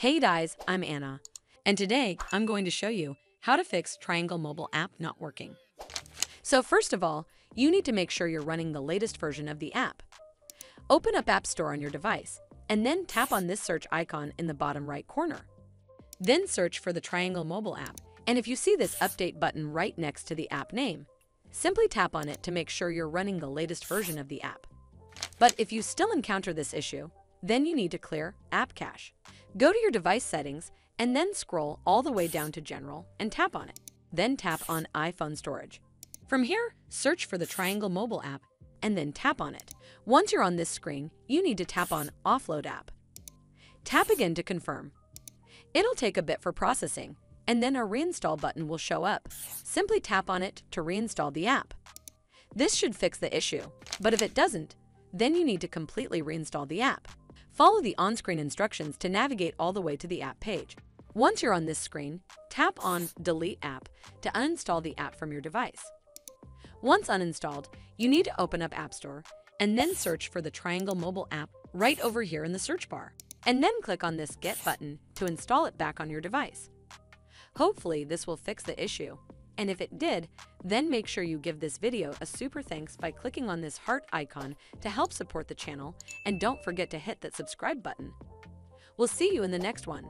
Hey guys, I'm Anna, and today I'm going to show you how to fix Triangle mobile app not working. So first of all, you need to make sure you're running the latest version of the app. Open up App Store on your device, and then tap on this search icon in the bottom right corner. Then search for the Triangle mobile app, and if you see this update button right next to the app name, simply tap on it to make sure you're running the latest version of the app. But if you still encounter this issue, then you need to clear App Cache. Go to your device settings and then scroll all the way down to General and tap on it. Then tap on iPhone Storage. From here, search for the Triangle mobile app and then tap on it. Once you're on this screen, you need to tap on Offload App. Tap again to confirm. It'll take a bit for processing, and then a Reinstall button will show up. Simply tap on it to reinstall the app. This should fix the issue, but if it doesn't, then you need to completely reinstall the app. Follow the on-screen instructions to navigate all the way to the app page. Once you're on this screen, tap on Delete App to uninstall the app from your device. Once uninstalled, you need to open up App Store and then search for the Triangle mobile app right over here in the search bar, and then click on this Get button to install it back on your device. Hopefully this will fix the issue, and if it did, then make sure you give this video a super thanks by clicking on this heart icon to help support the channel, and don't forget to hit that subscribe button. We'll see you in the next one.